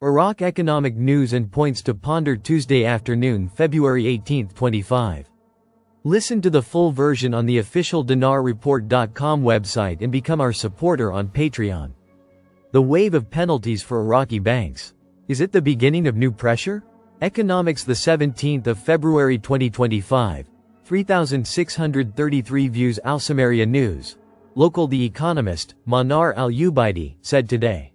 Iraq economic news and points to ponder Tuesday afternoon, February 18, 25. Listen to the full version on the official dinarreport.com website and become our supporter on Patreon. The wave of penalties for Iraqi banks. Is it the beginning of new pressure? Economics, the 17th of February 2025. 3,633 views. Al-Samaria News. Local. The Economist, Manar al-Ubaidi, said today,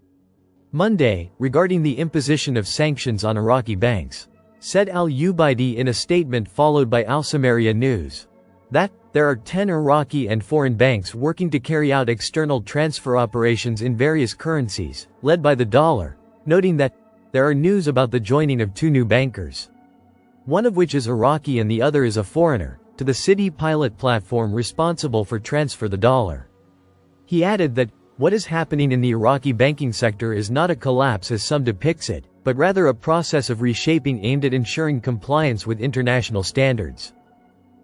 Monday, regarding the imposition of sanctions on Iraqi banks. Said al-Ubaidi in a statement followed by Al-Samaria News, that there are 10 Iraqi and foreign banks working to carry out external transfer operations in various currencies, led by the dollar, noting that there are news about the joining of 2 new bankers, one of which is Iraqi and the other is a foreigner, to the City Pilot platform responsible for transfer the dollar. He added that what is happening in the Iraqi banking sector is not a collapse as some depicts it, but rather a process of reshaping aimed at ensuring compliance with international standards,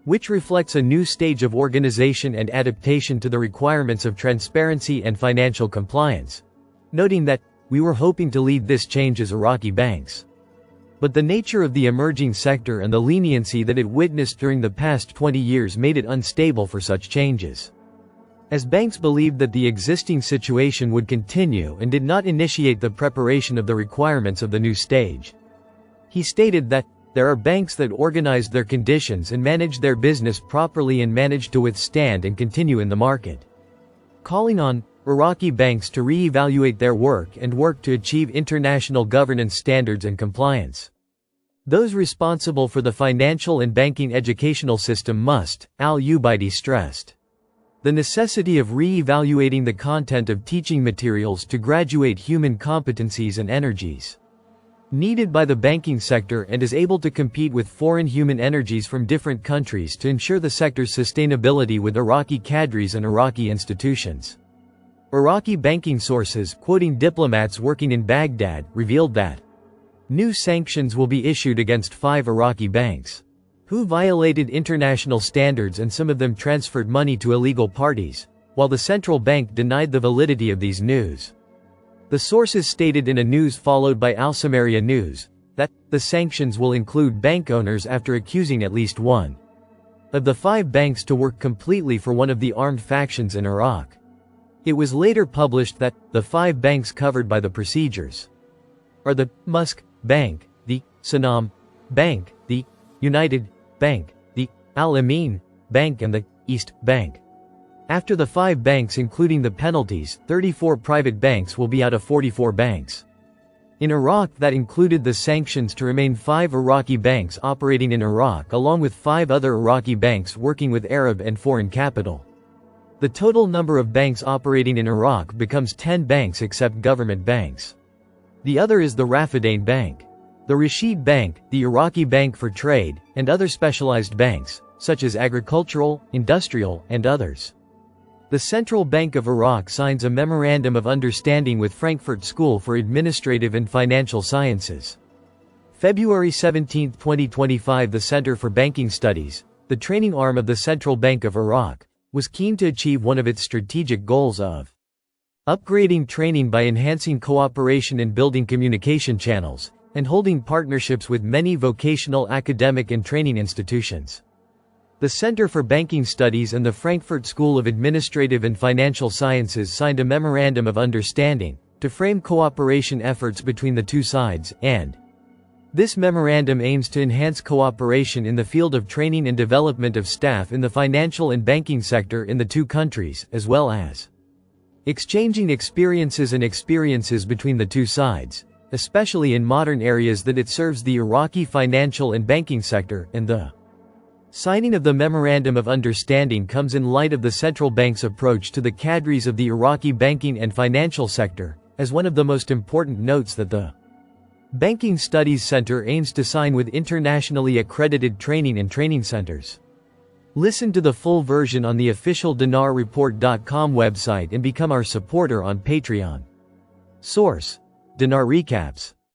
which reflects a new stage of organization and adaptation to the requirements of transparency and financial compliance, noting that we were hoping to lead this change as Iraqi banks. But the nature of the emerging sector and the leniency that it witnessed during the past 20 years made it unstable for such changes, as banks believed that the existing situation would continue and did not initiate the preparation of the requirements of the new stage. He stated that there are banks that organized their conditions and managed their business properly and managed to withstand and continue in the market, calling on Iraqi banks to re-evaluate their work and work to achieve international governance standards and compliance. Those responsible for the financial and banking educational system must, al-Ubaidi stressed, the necessity of re-evaluating the content of teaching materials to graduate human competencies and energies needed by the banking sector and is able to compete with foreign human energies from different countries to ensure the sector's sustainability with Iraqi cadres and Iraqi institutions. Iraqi banking sources, quoting diplomats working in Baghdad, revealed that new sanctions will be issued against 5 Iraqi banks who violated international standards, and some of them transferred money to illegal parties, while the central bank denied the validity of these news. The sources stated in a news followed by Al-Samaria News that the sanctions will include bank owners after accusing at least one of the 5 banks to work completely for one of the armed factions in Iraq. It was later published that the 5 banks covered by the procedures are the Musk Bank, the Sanam Bank, the United Bank, the Al-Amin Bank and the East Bank. After the 5 banks including the penalties, 34 private banks will be out of 44 banks in Iraq. That included the sanctions to remain 5 Iraqi banks operating in Iraq along with 5 other Iraqi banks working with Arab and foreign capital. The total number of banks operating in Iraq becomes 10 banks except government banks. The other is the Rafidain Bank, the Rashid Bank, the Iraqi Bank for Trade, and other specialized banks, such as agricultural, industrial, and others. The Central Bank of Iraq signs a Memorandum of Understanding with Frankfurt School for Administrative and Financial Sciences. February 17, 2025. The Center for Banking Studies, the training arm of the Central Bank of Iraq, was keen to achieve one of its strategic goals of upgrading training by enhancing cooperation in building communication channels, and holding partnerships with many vocational academic and training institutions. The Center for Banking Studies and the Frankfurt School of Administrative and Financial Sciences signed a Memorandum of Understanding to frame cooperation efforts between the 2 sides, and this memorandum aims to enhance cooperation in the field of training and development of staff in the financial and banking sector in the 2 countries, as well as exchanging experiences between the 2 sides, especially in modern areas that it serves the Iraqi financial and banking sector. And the signing of the Memorandum of Understanding comes in light of the central bank's approach to the cadres of the Iraqi banking and financial sector, as one of the most important notes that the Banking Studies Center aims to sign with internationally accredited training and training centers. Listen to the full version on the official dinarreport.com website and become our supporter on Patreon. Source: Dinar Recaps.